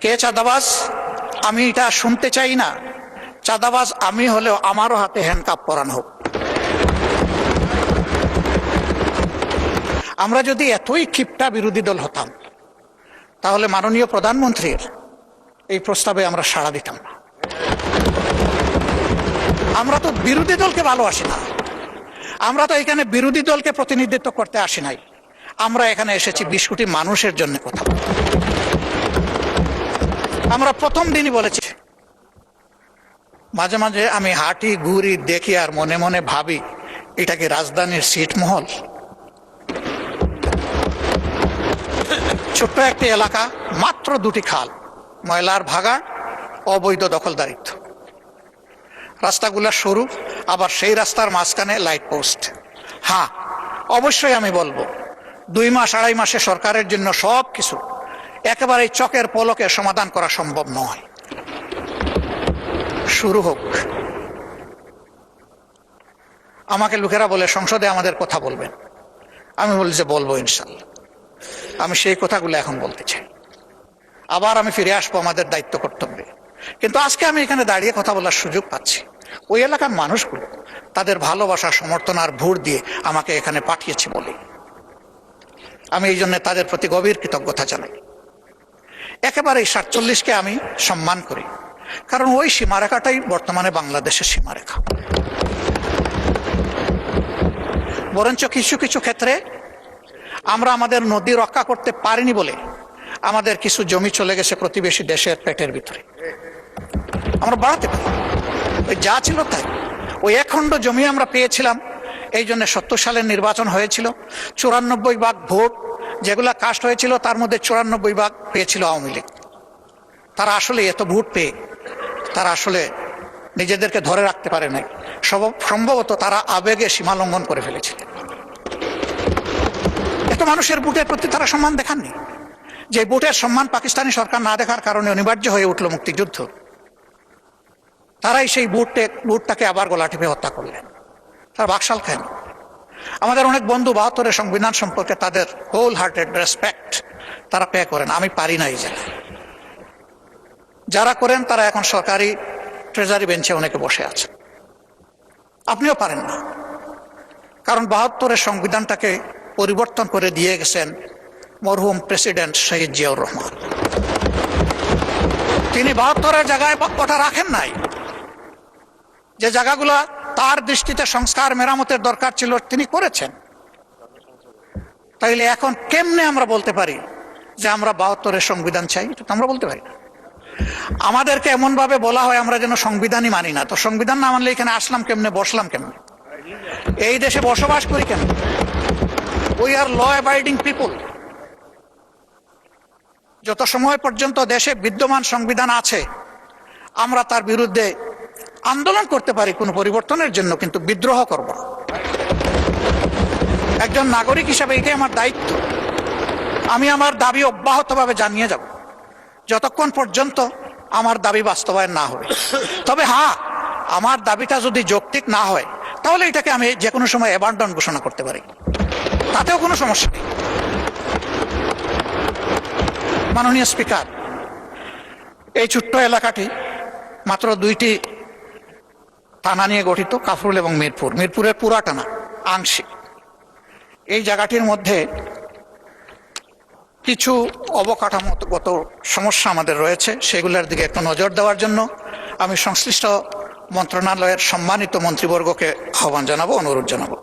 কে চাঁদাবাজ আমি এটা শুনতে চাই না। চাঁদাবাজ আমি হলেও আমারও হাতে হ্যান্ডকাপ পরানো হোক। আমরা যদি এতই ক্ষিপ্তা বিরোধী দল হতাম তাহলে মাননীয় প্রধানমন্ত্রীর এই প্রস্তাবে আমরা সাড়া দিতাম না। আমরা তো বিরোধী দলকে ভালোবাসি না, আমরা তো এখানে বিরোধী দলকে প্রতিনিধিত্ব করতে আসি নাই। আমরা এখানে এসেছি 20 কোটি মানুষের জন্য কথা বলতে। আমরা প্রথম দিনই বলেছি, মাঝে মাঝে আমি হাঁটি ঘুরি দেখি আর মনে মনে ভাবি এটা কি রাজধানীর ছিটমহল? ছোট্ট একটি এলাকা, মাত্র 2টি খাল, ময়লার ভাগাড়, অবৈধ দখলদারিত্ব, রাস্তাগুলা সরু, আবার সেই রাস্তার মাঝখানে লাইট পোস্ট। হ্যাঁ, অবশ্যই আমি বলবো 2 মাস 2.5 মাসে সরকারের জন্য সব কিছু একেবারে চকের পলকে সমাধান করা সম্ভব নয়। শুরু হোক। আমাকে লোকেরা বলে সংসদে আমাদের কথা বলবেন, আমি বলি যে বলবো ইনশাল্লাহ। আমি সেই কথাগুলো এখন বলতে চাই। আবার আমি ফিরে আসবো আমাদের দায়িত্ব কর্তব্যে। কিন্তু আজকে আমি এখানে দাঁড়িয়ে কথা বলার সুযোগ পাচ্ছি, ওই এলাকার মানুষগুলো তাদের ভালোবাসা, সমর্থন আর ভোট দিয়ে আমাকে এখানে পাঠিয়েছে বলে আমি এই জন্য তাদের প্রতি গভীর কৃতজ্ঞতা জানাই। একেবারে 47কে আমি সম্মান করি, কারণ ওই সীমারেখাটাই বর্তমানে বাংলাদেশের সীমারেখা। বরঞ্চ কিছু কিছু ক্ষেত্রে আমরা আমাদের নদী রক্ষা করতে পারিনি বলে আমাদের কিছু জমি চলে গেছে প্রতিবেশী দেশের পেটের ভিতরে। আমরা বাড়াতে পারি, ওই যা ছিল তাই। ওই 1 খণ্ড জমি আমরা পেয়েছিলাম, এই জন্য 70 সালের নির্বাচন হয়েছিল। 94 ভাগ ভোট যেগুলা কাস্ট হয়েছিল তার মধ্যে 94 ভাগ পেয়েছিল আওয়ামী লীগ। তারা আসলে এত ভোট পেয়ে তারা আসলে নিজেদেরকে ধরে রাখতে পারে নাই। সম্ভবত তারা আবেগে সীমা লঙ্ঘন করে ফেলেছিল। এত মানুষের ভোটের প্রতি তারা সম্মান দেখাননি। যে ভোটের সম্মান পাকিস্তানি সরকার না দেখার কারণে অনিবার্য হয়ে উঠল মুক্তিযুদ্ধ, তারাই সেই ভোটটাকে আবার গলা টিপে হত্যা করলেন। তারা বাকশাল খান। আমাদের অনেক বন্ধু 72-এর সংবিধান সম্পর্কে তাদের হোল হার্টেড রেসপেক্ট তারা পে করেন, আমি পারি না এই জায়গায়। যারা করেন তারা এখন সরকারি ট্রেজারি বেঞ্চে অনেকে বসে আছে। আপনিও পারেন না, কারণ 72-এর সংবিধানটাকে পরিবর্তন করে দিয়ে গেছেন মরহুম প্রেসিডেন্ট শহীদ জিয়াউর রহমান। তিনি 72-এর জায়গায় ওটা রাখেন নাই। যে জায়গাগুলো তার দৃষ্টিতে সংস্কার মেরামতের দরকার ছিল তিনি করেছেন। তাইলে এখন কেমনে আমরা বলতে পারি যে আমরা 72-এর সংবিধান চাই? এটা তো আমরা বলতে পারি না। আমাদেরকে এমন ভাবে বলা হয় আমরা যেন সংবিধানই মানি না। তো সংবিধান না মানলে এখানে আসলাম কেমনে, বসলাম কেমনে, এই দেশে বসবাস করি কেন? We are law abiding people. যত সময় পর্যন্ত দেশে বিদ্যমান সংবিধান আছে আমরা তার বিরুদ্ধে আন্দোলন করতে পারি কোনো পরিবর্তনের জন্য, কিন্তু বিদ্রোহ করব না। একজন নাগরিক হিসাবে এটাই আমার দায়িত্ব। আমি আমার দাবি অব্যাহতভাবে জানিয়ে যাব যতক্ষণ পর্যন্ত আমার দাবি বাস্তবায়ন না হবে। তবে হ্যাঁ, আমার দাবিটা যদি যৌক্তিক না হয় তাহলে এটাকে আমি যে কোনো সময় অ্যাবান্ডন ঘোষণা করতে পারি, তাতেও কোনো সমস্যা নেই। মাননীয় স্পিকার, এই ছোট্ট এলাকাটি মাত্র 2টি থানা নিয়ে গঠিত, কাফরুল এবং মিরপুর। মিরপুরের পুরা টানা আংশিক। এই জায়গাটির মধ্যে কিছু অবকাঠামোগত সমস্যা আমাদের রয়েছে, সেগুলোর দিকে একটু নজর দেওয়ার জন্য আমি সংশ্লিষ্ট মন্ত্রণালয়ের সম্মানিত মন্ত্রীবর্গকে আহ্বান জানাবো, অনুরোধ জানাবো।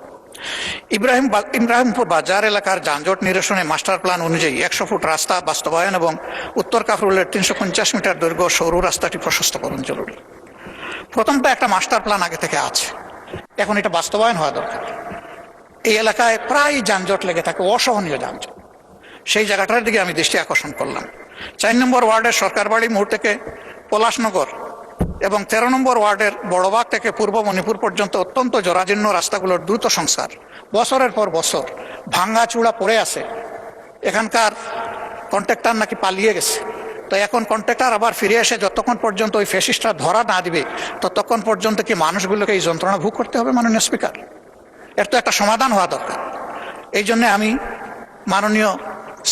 ইব্রাহিমপুর বাজার এলাকার যানজট নিরসনে মাস্টার প্ল্যান অনুযায়ী 100 ফুট রাস্তা বাস্তবায়ন এবং উত্তর কাফরুলের 350 মিটার দৈর্ঘ্য সরু রাস্তাটি প্রশস্তকরণ জরুরি। প্রথমটা একটা মাস্টার প্ল্যান আগে থেকে আছে, এখন এটা বাস্তবায়ন হওয়া দরকার। এই এলাকায় প্রায় যানজট লেগে থাকে, অসহনীয় যানজট। সেই জায়গাটার দিকে আমি দৃষ্টি আকর্ষণ করলাম। 4 নম্বর ওয়ার্ডের সরকারবাড়ি মোড় থেকে পলাশনগর এবং 13 নম্বর ওয়ার্ডের বড়বাগ থেকে পূর্ব মণিপুর পর্যন্ত অত্যন্ত জরাজীর্ণ রাস্তাগুলোর দ্রুত সংস্কার। বছরের পর বছর ভাঙ্গা চূড়া পড়ে আছে। এখানকার কন্ট্রাক্টর নাকি পালিয়ে গেছে, তো এখন কন্ট্রাক্টর আবার ফিরে এসে যতক্ষণ পর্যন্ত ওই ফ্যাসিস্টরা ধরা না দিবে ততক্ষণ পর্যন্ত কি মানুষগুলোকে এই যন্ত্রণা ভোগ করতে হবে? মাননীয় স্পিকার, এর তো একটা সমাধান হওয়া দরকার। এই জন্য আমি মাননীয়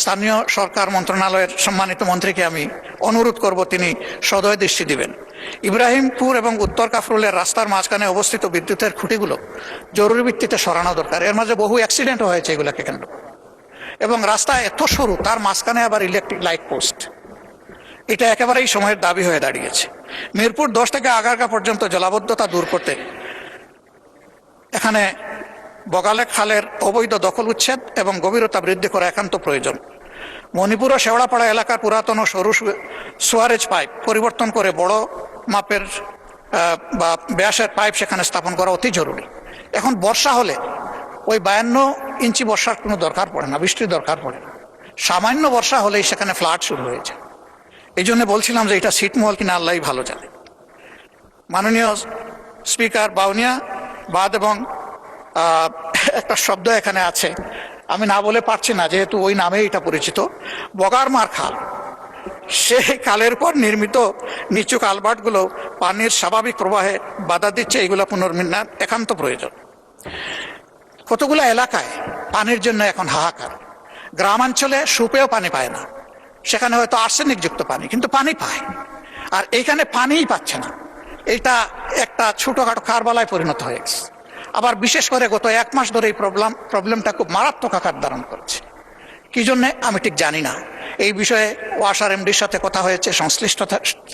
স্থানীয় সরকার মন্ত্রণালয়ের সম্মানিত মন্ত্রীকে আমি অনুরোধ করব তিনি সদয় দৃষ্টি দিবেন। ইব্রাহিমপুর এবং উত্তর কাফরুলের রাস্তার মাঝখানে অবস্থিত বিদ্যুতের খুঁটিগুলো জরুরি ভিত্তিতে সরানো দরকার। এর মাঝে বহু অ্যাক্সিডেন্ট হয়েছে এগুলোকে কেন্দ্র করে। এবং রাস্তা এত সরু, তার মাঝখানে আবার ইলেকট্রিক লাইট পোস্ট, এটা একেবারেই সময়ের দাবি হয়ে দাঁড়িয়েছে। মিরপুর 10 থেকে আগারগা পর্যন্ত জলাবদ্ধতা দূর করতে এখানে বগালে খালের অবৈধ দখল উচ্ছেদ এবং গভীরতা বৃদ্ধি করা একান্ত প্রয়োজন। মণিপুর ও শেওড়াপাড়া এলাকার পুরাতন ও সরু সুয়ারেজ পাইপ পরিবর্তন করে বড় মাপের বা ব্যাসের পাইপ সেখানে স্থাপন করা অতি জরুরি। এখন বর্ষা হলে ওই 52 ইঞ্চি বর্ষার কোনো দরকার পড়ে না, বৃষ্টির দরকার পড়ে না। সামান্য বর্ষা হলেই সেখানে ফ্লাড শুরু হয়ে যায়। এই জন্য বলছিলাম যে এটা ছিটমহল কিনা আল্লাহই ভালো জানে। মাননীয় স্পিকার, বাউনিয়া বাদ এবং একটা শব্দ এখানে আছে, আমি না বলে পারছি না যেহেতু ওই নামে এটা পরিচিত, বগারমার খাল। সেই খালের পর নির্মিত নিচু কালভার্টগুলো পানির স্বাভাবিক প্রবাহে বাধা দিচ্ছে। এগুলো পুনর্নির্মাণ একান্ত প্রয়োজন। কতগুলো এলাকায় পানির জন্য এখন হাহাকার। গ্রামাঞ্চলে সুপেয় পানি পায় না, সেখানে হয়তো আর্সেনিক যুক্ত পানি, কিন্তু পানি পায়। আর এইখানে পানিই পাচ্ছে না। এটা একটা ছোটখাটো কারবালায় পরিণত হয়ে গেছে। আবার বিশেষ করে গত 1 মাস ধরে এই প্রবলেমটা খুব মারাত্মক আকার ধারণ করছে। কি জন্যে আমি ঠিক জানি না। এই বিষয়ে ওয়াসার এমডির সাথে কথা হয়েছে, সংশ্লিষ্ট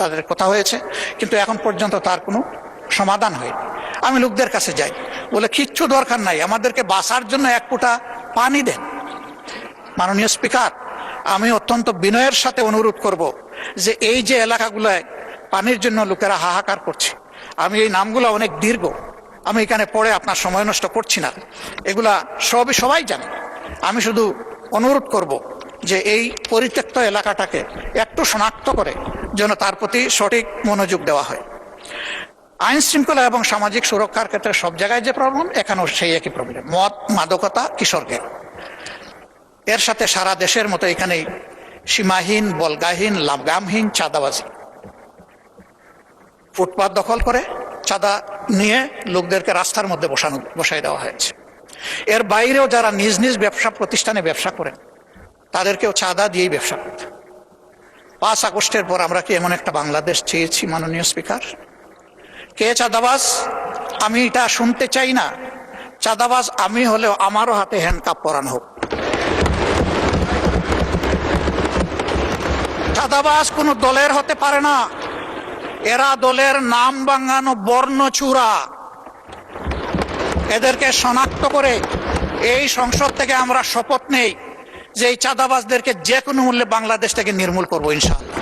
তাদের কথা হয়েছে, কিন্তু এখন পর্যন্ত তার কোনো সমাধান হয়নি। আমি লোকদের কাছে যাই, বলে কিচ্ছু দরকার নাই, আমাদেরকে বাঁচার জন্য 1 ফোঁটা পানি দেন। মাননীয় স্পিকার, আমি অত্যন্ত বিনয়ের সাথে অনুরোধ করব যে এই যে এলাকাগুলোয় পানির জন্য লোকেরা হাহাকার করছে, আমি এই নামগুলো অনেক দীর্ঘ, আমি এখানে পড়ে আপনার সময় নষ্ট করছি না, এগুলা সবাই জানে। আমি শুধু অনুরোধ করব যে এই পরিত্যক্ত এলাকাটাকে একটু শনাক্ত করে যেন তার প্রতি সঠিক মনোযোগ দেওয়া হয়। আইন শৃঙ্খলা এবং সামাজিক সুরক্ষার ক্ষেত্রে সব জায়গায় যে প্রবলেম, এখানেও সেই একই প্রবলেম। মদ, মাদকতা, কিশোরগের। এর সাথে সারা দেশের মতো এখানেই সীমাহীন, বলগাহীন, লাগামহীন চাঁদাবাজি। ফুটপাত দখল করে চাঁদা নিয়ে লোকদেরকে রাস্তার মধ্যে বসাই দেওয়া হয়েছে। এর বাইরেও যারা নিজ নিজ ব্যবসা প্রতিষ্ঠানে ব্যবসা করেন, তাদেরকেও চাঁদা দিয়েই ব্যবসা করতে। 5 আগস্টের পর আমরা কি এমন একটা বাংলাদেশ চেয়েছি? মাননীয় স্পিকার, কে চাঁদাবাজ? আমি এটা শুনতে চাই না। চাঁদাবাজ আমি হলেও আমারও হাতে হ্যান্ডকাপ পরানো হোক। চাঁদাবাজ কোনো দলের হতে পারে না, এরা দলের নাম ভাঙানো বর্ণচূড়া। এদেরকে শনাক্ত করে এই সংসদ থেকে আমরা শপথ নেই যে এই চাঁদাবাজদেরকে যে কোনো মূল্যে বাংলাদেশ থেকে নির্মূল করবো ইনশাআল্লাহ।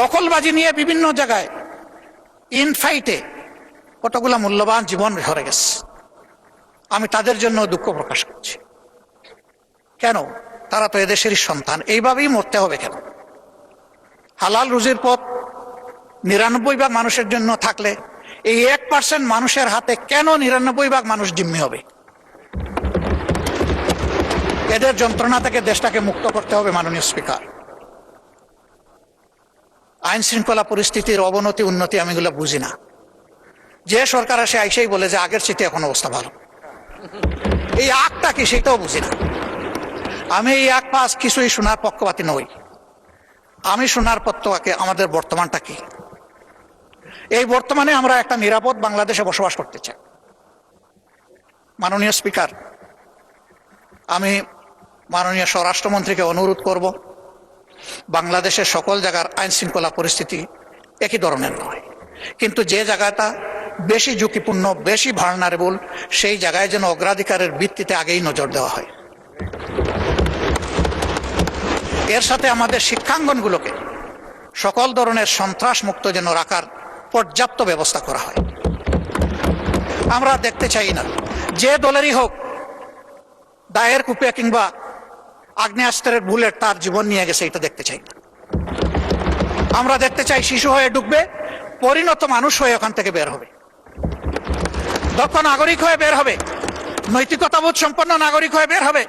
দখলবাজি নিয়ে বিভিন্ন জায়গায় ইনফাইটে কতগুলো মূল্যবান জীবন ঝরে গেছে। আমি তাদের জন্য দুঃখ প্রকাশ করছি। কেন? তারা তো এদেশেরই সন্তান, এইভাবেই মরতে হবে কেন? হালাল রুজির পথ 99% মানুষের জন্য থাকলে এই 1% মানুষের হাতে কেন 99% মানুষ জিম্মি হবে? এদের যন্ত্রণা থেকে দেশটাকে মুক্ত করতে হবে। মাননীয় স্পিকার, আইন শৃঙ্খলা পরিস্থিতির অবনতি উন্নতি আমি এগুলো বুঝি না। যে সরকার আসে আইসেই বলে যে আগের চেয়ে এখন অবস্থা ভালো। এই আগটা কি সেটাও বুঝি না। আমি এই এক পাশ কিছুই শোনার পক্ষপাতী নই। আমি শোনার পক্ষে আমাদের বর্তমানটা কি। এই বর্তমানে আমরা একটা নিরাপদ বাংলাদেশে বসবাস করতে চাই। মাননীয় স্পিকার, আমি মাননীয় স্বরাষ্ট্রমন্ত্রীকে অনুরোধ করব, বাংলাদেশের সকল জায়গার আইন শৃঙ্খলা পরিস্থিতি একই ধরনের নয়, কিন্তু যে জায়গাটা বেশি ঝুঁকিপূর্ণ, বেশি ভালনারেবল, সেই জায়গায় যেন অগ্রাধিকারের ভিত্তিতে আগেই নজর দেওয়া হয়। এর সাথে আমাদের শিক্ষাঙ্গনগুলোকে সকল ধরনের সন্ত্রাস মুক্ত যেন রাখার পর্যাপ্ত ব্যবস্থা করা হয়। আমরা দেখতে চাই না যে দলেরই হোক দায়ের কূপে কিংবা আগ্নেয়াস্ত্রের বুলেট তার জীবন নিয়ে গেছে, এটা দেখতে চাই না। আমরা দেখতে চাই শিশু হয়ে ঢুকবে, পরিণত মানুষ হয়ে ওখান থেকে বের হবে, দক্ষ নাগরিক হয়ে বের হবে, নৈতিকতাবোধ সম্পন্ন নাগরিক হয়ে বের হবে,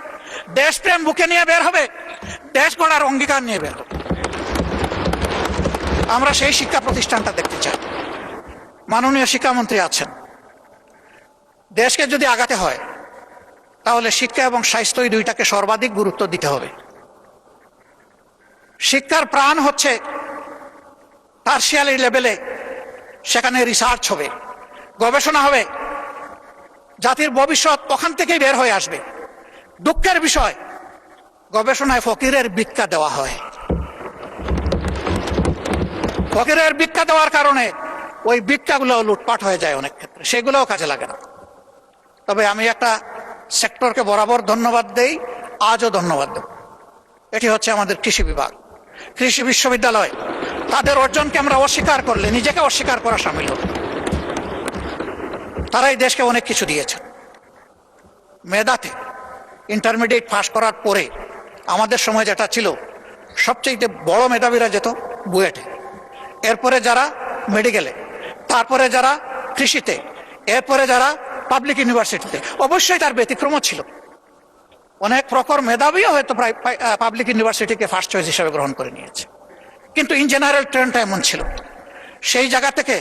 দেশপ্রেম বুকে নিয়ে বের হবে, দেশ গড়ার অঙ্গীকার নিয়ে বের হবে। আমরা সেই শিক্ষা প্রতিষ্ঠানটা দেখতে চাই। মাননীয় শিক্ষামন্ত্রী আছেন, দেশকে যদি আগাতে হয় তাহলে শিক্ষা এবং স্বাস্থ্য এই দুইটাকে সর্বাধিক গুরুত্ব দিতে হবে। শিক্ষার প্রাণ হচ্ছে টারশিয়ারি লেভেলে, সেখানে রিসার্চ হবে, গবেষণা হবে, জাতির ভবিষ্যৎ ওখান থেকেই বের হয়ে আসবে। দুঃখের বিষয়, গবেষণায় ফকিরের ভিক্ষা দেওয়া হয়। ফকিরের ভিক্ষা দেওয়ার কারণে ওই ভিক্ষাগুলো লুটপাট হয়ে যায় অনেক ক্ষেত্রে, সেগুলোও কাজে লাগে না। তবে আমি একটা সেক্টরকে বরাবর ধন্যবাদ দেই, আজও ধন্যবাদ দেব। এটি হচ্ছে আমাদের কৃষি বিভাগ, কৃষি বিশ্ববিদ্যালয়। তাদের অর্জনকে আমরা অস্বীকার করলে নিজেকে অস্বীকার করা সামিল হবে। তারাই দেশকে অনেক কিছু দিয়েছে। মেধাতে ইন্টারমিডিয়েট পাস করার পরে আমাদের সময় যেটা ছিল, সবচেয়ে বড় মেধাবীরা যেত বুয়েটে, এরপরে যারা মেডিকেলে, তারপরে যারা কৃষিতে, এরপরে যারা পাবলিক ইউনিভার্সিটিতে। অবশ্যই তার ব্যতিক্রমও ছিল, অনেক প্রখর মেধাবীও হয়তো প্রায় পাবলিক ইউনিভার্সিটিকে ফার্স্ট চয়েস হিসেবে গ্রহণ করে নিয়েছে, কিন্তু ইন জেনারেল ট্রেন্ডটা এমন ছিল। সেই জায়গা থেকে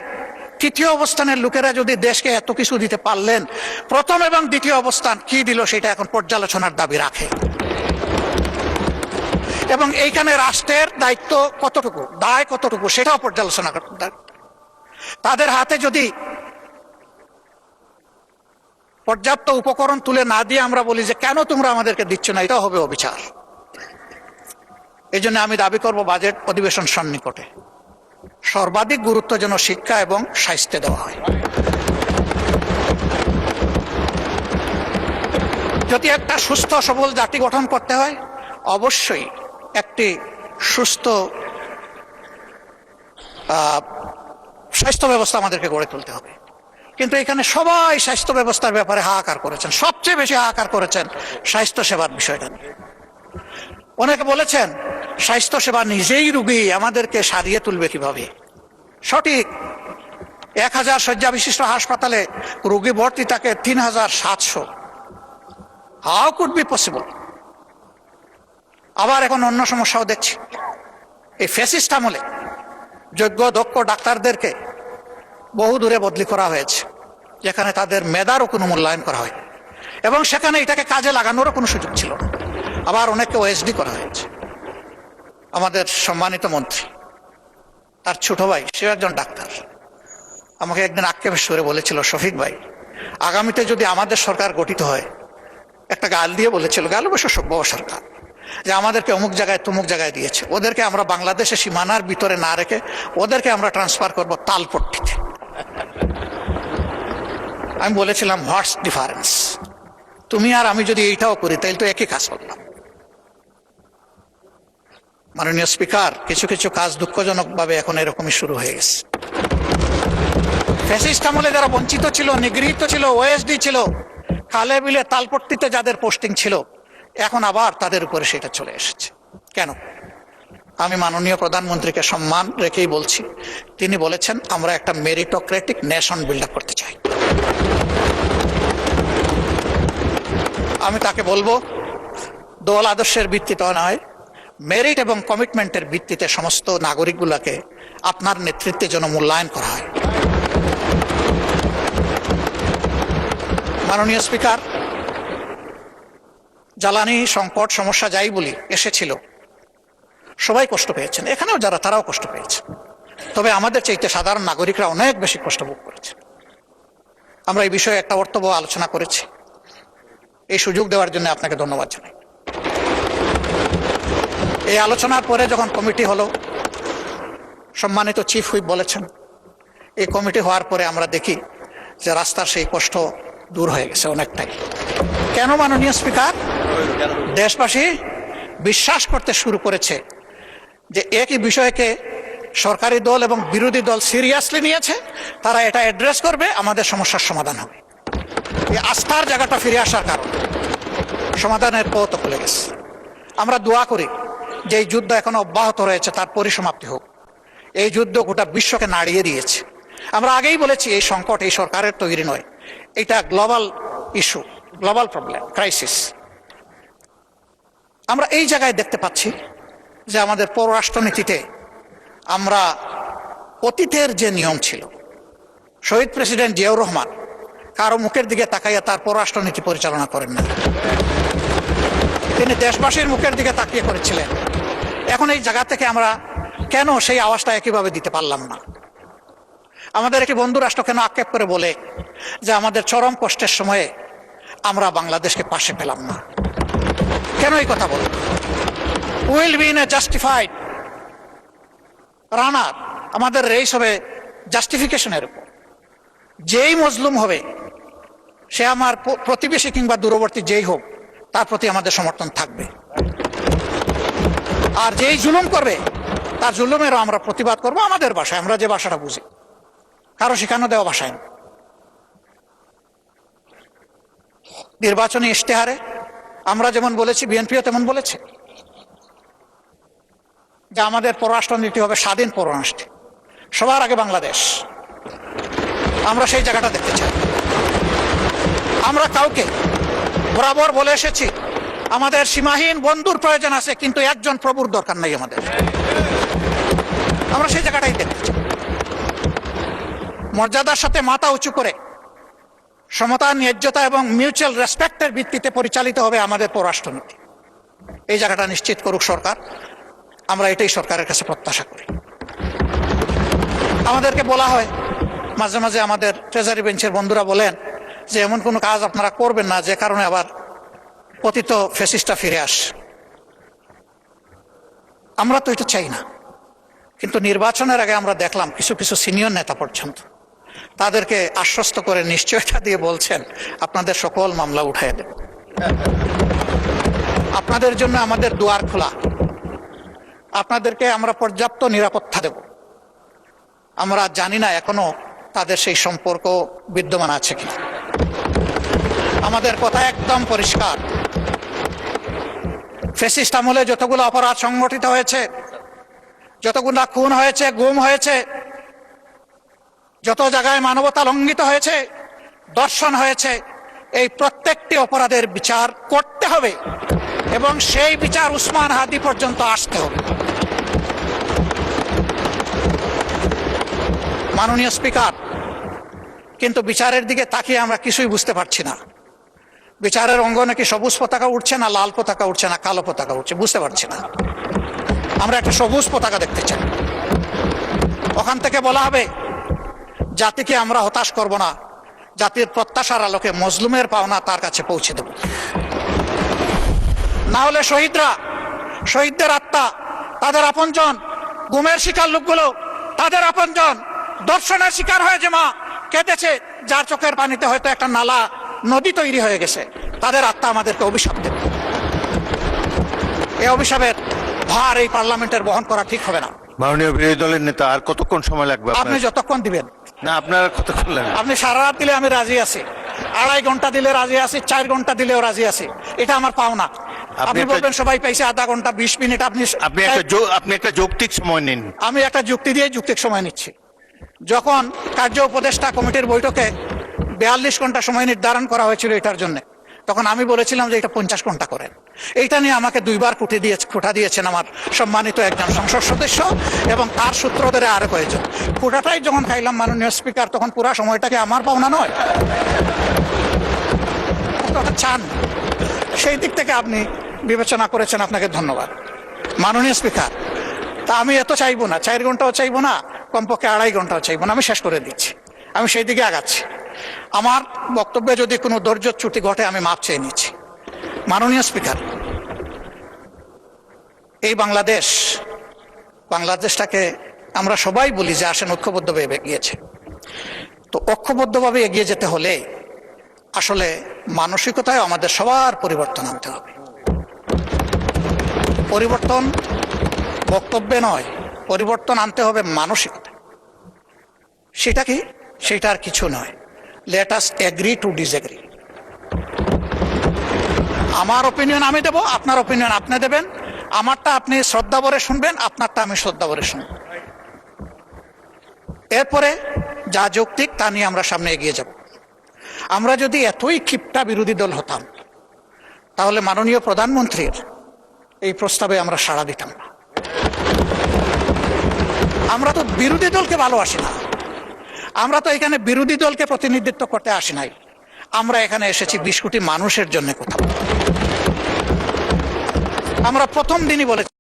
তৃতীয় অবস্থানের লোকেরা যদি দেশকে এত কিছু দিতে পারলেন, প্রথম এবং দ্বিতীয় অবস্থান কি দিল সেটা এখন পর্যালোচনার দাবি রাখে। এবং এইখানে রাষ্ট্রের দায়িত্ব কতটুকু, দায় কতটুকু, সেটাও পর্যালোচনা করতে। তাদের হাতে যদি পর্যাপ্ত উপকরণ তুলে না দিয়ে আমরা বলি যে কেন তোমরা আমাদেরকে দিচ্ছ না, এটাও হবে অবিচার। এই জন্য আমি দাবি করব, বাজেট অধিবেশন সন্নিকটে সর্বাধিক গুরুত্ব যেন শিক্ষা এবং স্বাস্থ্যে দেওয়া হয়। যদি একটা সুস্থ সবল জাতি গঠন করতে হয়, অবশ্যই একটি সুস্থ স্বাস্থ্য ব্যবস্থা আমাদেরকে গড়ে তুলতে হবে। কিন্তু এখানে সবাই স্বাস্থ্য ব্যবস্থার ব্যাপারে হাহাকার করেছেন, সবচেয়ে বেশি হাহাকার করেছেন স্বাস্থ্য সেবার বিষয়টা নিয়ে। অনেকে বলেছেন স্বাস্থ্য সেবা নিজেই রুগী, আমাদেরকে সারিয়ে তুলবে কিভাবে। সঠিক, 1000 শয্যা বিশিষ্ট হাসপাতালে রোগী ভর্তি থাকে 3700। How could be possible? আবার এখন অন্য সমস্যাও দেখছি। এই ফ্যাসিস্ট আমলে যোগ্য দক্ষ ডাক্তারদেরকে বহু দূরে বদলি করা হয়েছে, যেখানে তাদের মেধারও কোনো মূল্যায়ন করা হয়, এবং সেখানে এটাকে কাজে লাগানোরও কোনো সুযোগ ছিল না। আবার অনেককে ওএসডি করা হয়েছে। আমাদের সম্মানিত মন্ত্রী, তার ছোট ভাই, সে একজন ডাক্তার, আমাকে একদিন আক্ষেপের সুরে বলেছিল, শফিক ভাই, আগামীতে যদি আমাদের সরকার গঠিত হয়, একটা গাল দিয়ে বলেছিল, গাল অবশ্য সভ্য সরকার, যে আমাদেরকে অমুক জায়গায় তমুক জায়গায় দিয়েছে, ওদেরকে আমরা বাংলাদেশের সীমানার ভিতরে না রেখে ওদেরকে আমরা ট্রান্সফার করব তালপট্টিতে। আমি বলেছিলাম, হোয়াটস ডিফারেন্স? তুমি আর আমি যদি এইটাও করি তাহলে তো একই কাজ করলাম। মাননীয় স্পিকার, কিছু কিছু কাজ দুঃখজনকভাবে এখন এরকমই শুরু হয়ে গেছে। ফ্যাসিস্ট আমলে যারা বঞ্চিত ছিল, নিগৃহীত ছিল, ওএসডি ছিল, খালে বিলে তালপট্টিতে যাদের পোস্টিং ছিল, এখন আবার তাদের উপরে সেটা চলে এসেছে। কেন? আমি মাননীয় প্রধানমন্ত্রীকে সম্মান রেখেই বলছি, তিনি বলেছেন আমরা একটা মেরিটোক্রেটিক নেশন বিল্ড আপ করতে চাই। আমি তাকে বলবো, দল আদর্শের ভিত্তিতে নয়, মেরিট এবং কমিটমেন্টের ভিত্তিতে সমস্ত নাগরিকগুলোকে আপনার নেতৃত্বে যেন মূল্যায়ন করা হয়। মাননীয় স্পিকার, জ্বালানি সংকট সমস্যা যাই বলি এসেছিল, সবাই কষ্ট পেয়েছেন, এখানেও যারা তারাও কষ্ট পেয়েছে। তবে আমাদের চাইতে সাধারণ নাগরিকরা অনেক বেশি কষ্ট ভোগ করেছে। আমরা এই বিষয়ে একটা অর্থবহ আলোচনা করেছি। এই সুযোগ দেওয়ার জন্য আপনাকে ধন্যবাদ জানাই। এই আলোচনার পরে যখন কমিটি হলো, সম্মানিত চিফ হুইপ বলেছেন, এই কমিটি হওয়ার পরে আমরা দেখি যে রাস্তার সেই কষ্ট দূর হয়ে গেছে অনেকটাই। কেন মাননীয় স্পিকার? দেশবাসী বিশ্বাস করতে শুরু করেছে যে একই বিষয়কে সরকারি দল এবং বিরোধী দল সিরিয়াসলি নিয়েছে, তারা এটা অ্যাড্রেস করবে, আমাদের সমস্যার সমাধান হবে। এই আস্থার জায়গাটা ফিরে আসার কারণে সমাধানের পথ খুলে গেছে। আমরা দোয়া করি যে এই যুদ্ধ এখনো অব্যাহত রয়েছে, তার পরিসমাপ্তি হোক। এই যুদ্ধ গোটা বিশ্বকে নাড়িয়ে দিয়েছে। আমরা আগেই বলেছি, এই সংকট এই সরকারের তৈরি নয়, এটা global issue, global problem, crisis. আমরা এই জায়গায় দেখতে পাচ্ছি যে আমাদের পররাষ্ট্রনীতিতে আমরা অতীতের যে নিয়ম ছিল, শহীদ প্রেসিডেন্ট জিয়াউর রহমান কারো মুখের দিকে তাকাইয়া তার পররাষ্ট্রনীতি পরিচালনা করেন না, তিনি দেশবাসীর মুখের দিকে তাকিয়ে করেছিলেন। এখন এই জায়গা থেকে আমরা কেন সেই আওয়াজটা একইভাবে দিতে পারলাম না? আমাদের একটি বন্ধু রাষ্ট্র কেন আক্ষেপ করে বলে যে আমাদের চরম কষ্টের সময়ে আমরা বাংলাদেশকে পাশে পেলাম না? কেন এই কথা বলে? Will be in a justified runner, আমাদের রেস হবে জাস্টিফিকেশনের উপর। যেই মজলুম হবে সে আমার প্রতিবেশী কিংবা দূরবর্তী যেই হোক, তার প্রতি আমাদের সমর্থন থাকবে। আর যেই জুলুম করবে তার জুলুমেরও আমরা প্রতিবাদ করব আমাদের ভাষায়, আমরা যে ভাষাটা বুঝি, কারো শেখানো দেওয়া ভাষায় না। নির্বাচনী ইশতেহারে আমরা যেমন বলেছি, বিএনপিও তেমন বলেছে যে আমাদের পররাষ্ট্রনীতি হবে স্বাধীন পররাষ্ট্র, সবার আগে বাংলাদেশ। আমরা সেই জায়গাটা দেখতে চাই। আমরা কাউকে বরাবর বলে এসেছি আমাদের সীমাহীন বন্ধুর প্রয়োজন আছে, কিন্তু একজন প্রভুর দরকার নাই আমাদের। আমরা সেই জায়গাটাই দেখতে চাই। মর্যাদার সাথে মাথা উঁচু করে সমতা, ন্যায্যতা এবং মিউচুয়াল রেসপেক্টের ভিত্তিতে পরিচালিত হবে আমাদের পররাষ্ট্রনীতি। এই জায়গাটা নিশ্চিত করুক সরকার, আমরা এটাই সরকারের কাছে প্রত্যাশা করি। আমাদেরকে বলা হয় মাঝে মাঝে, আমাদের ট্রেজারি বেঞ্চের বন্ধুরা বলেন যে এমন কোনো কাজ আপনারা করবেন না যে কারণে আবার পতিত ফ্যাসিস্টরা ফিরে আসে। আমরা তো এটা চাই না, কিন্তু নির্বাচনের আগে আমরা দেখলাম কিছু কিছু সিনিয়র নেতা পর্যন্ত তাদেরকে আশ্বস্ত করে নিশ্চয়তা দিয়ে বলছেন আপনাদের সকল মামলা উঠাইয়া দেব, আপনাদের জন্য আমাদের দুয়ার খোলা, আপনাদেরকে আমরা পর্যাপ্ত নিরাপত্তা দেব। আমরা জানি না এখনো তাদের সেই সম্পর্ক বিদ্যমান আছে কিনা। আমাদের কথা একদম পরিষ্কার, ফ্যাসিস্ট আমলে যতগুলো অপরাধ সংগঠিত হয়েছে, যতগুলো খুন হয়েছে, গুম হয়েছে, যত জায়গায় মানবতা লঙ্ঘিত হয়েছে, দর্শন হয়েছে, এই প্রত্যেকটি অপরাধের বিচার করতে হবে এবং সেই বিচার উসমান হাদি পর্যন্ত আসতে হবে। মাননীয় স্পিকার, কিন্তু বিচারের দিকে তাকিয়ে আমরা কিছুই বুঝতে পারছি না। বিচারের অঙ্গনে কি সবুজ পতাকা উঠছে না লাল পতাকা উঠছে না কালো পতাকা উঠছে, বুঝতে পারছি না। আমরা একটা সবুজ পতাকা দেখতে চাই। ওখান থেকে বলা হবে জাতিকে আমরা হতাশ করব না, জাতির প্রত্যাশার আলোকে মজলুমের পাওনা তার কাছে পৌঁছে দেব। না হলে শহীদদের আত্মা, তাদের আপনজন, গুমের শিকার লোকগুলো তাদের আপনজন, দর্শনের শিকার হয়ে যে মা কেঁদেছে, যার চোখের পানিতে হয়তো একটা নালা নদী তৈরি হয়ে গেছে, তাদের আত্মা আমাদেরকে অভিশাপ দেবে। এই অভিশাপের ভার এই পার্লামেন্টের বহন করা ঠিক হবে না। মাননীয় বিরোধী দলের নেতা, আর কতক্ষণ সময় লাগবে? আপনি যতক্ষণ দিবেন। না, আপনারা কতক্ষণ লাগবে? আপনি সারা রাত দিলে আমি রাজি আছি, 2.5 ঘন্টা দিলে রাজি আছি, 4 ঘন্টা দিলেও রাজি আছি, এটা আমার পাওনা। আপনি বলবেন সবাই পাইছে আধা ঘন্টা 20 মিনিট, আপনি একটা যৌক্তিক সময় নিন। আমি একটা যুক্তি দিয়ে যৌক্তিক সময় নিচ্ছি। যখন কার্য উপদেষ্টা কমিটির বৈঠকে 42 ঘন্টা সময় নির্ধারণ করা হয়েছিল এটার জন্য, তখন আমি বলেছিলাম যে এটা 50 ঘন্টা করেন। এইটা নিয়ে আমাকে 2 বার খোঁটা দিয়েছেন আমার সম্মানিত একজন সংসদ সদস্য এবং তার সূত্র ধরে আরো কয়েকজন। খোঁটাটাই যখন খাইলাম মাননীয় স্পিকার, তখন পুরা সময়টাকে আমার পাওনা নয়? চান সেই দিক থেকে আপনি বিবেচনা করেছেন, আপনাকে ধন্যবাদ মাননীয় স্পিকার। তা আমি এত চাইবো না, 4 ঘন্টাও চাইবো না, কমপক্ষে 2.5 ঘন্টাও চাইবো না, আমি শেষ করে দিচ্ছি। আমি সেই দিকে আগাচ্ছি। আমার বক্তব্যে যদি কোনো ধৈর্যচ্যুতি ঘটে আমি মাপ চেয়ে নিচ্ছি। মাননীয় স্পিকার, এই বাংলাদেশটাকে আমরা সবাই বলি যে আসেন ঐক্যবদ্ধভাবে এগিয়েছে। তো ঐক্যবদ্ধভাবে এগিয়ে যেতে হলে আসলে মানসিকতায় আমাদের সবার পরিবর্তন আনতে হবে। পরিবর্তন বক্তব্যে নয়, পরিবর্তন আনতে হবে মানসিকতা। সেটা কি? সেটা আর কিছু নয়, let us agree to disagree. আমার অপিনিয়ন আমি দেব, আপনার অপিনিয়ন আপনি দেবেন, আমারটা আপনি শ্রদ্ধা ভরে শুনবেন, আপনারটা আমি শ্রদ্ধা ভরে শুনব। এরপরে যা যৌক্তিক তা নিয়ে আমরা সামনে এগিয়ে যাব। আমরা যদি এতই ক্ষিপ্তা বিরোধী দল হতাম, তাহলে মাননীয় প্রধানমন্ত্রীর এই প্রস্তাবে আমরা সাড়া দিতাম না। আমরা তো বিরোধী দলকে ভালোবাসি না, আমরা তো এখানে বিরোধী দলকে প্রতিনিধিত্ব করতে আসি নাই। আমরা এখানে এসেছি 20 কোটি মানুষের জন্য কথা বলতে। আমরা প্রথম দিনই বলেছি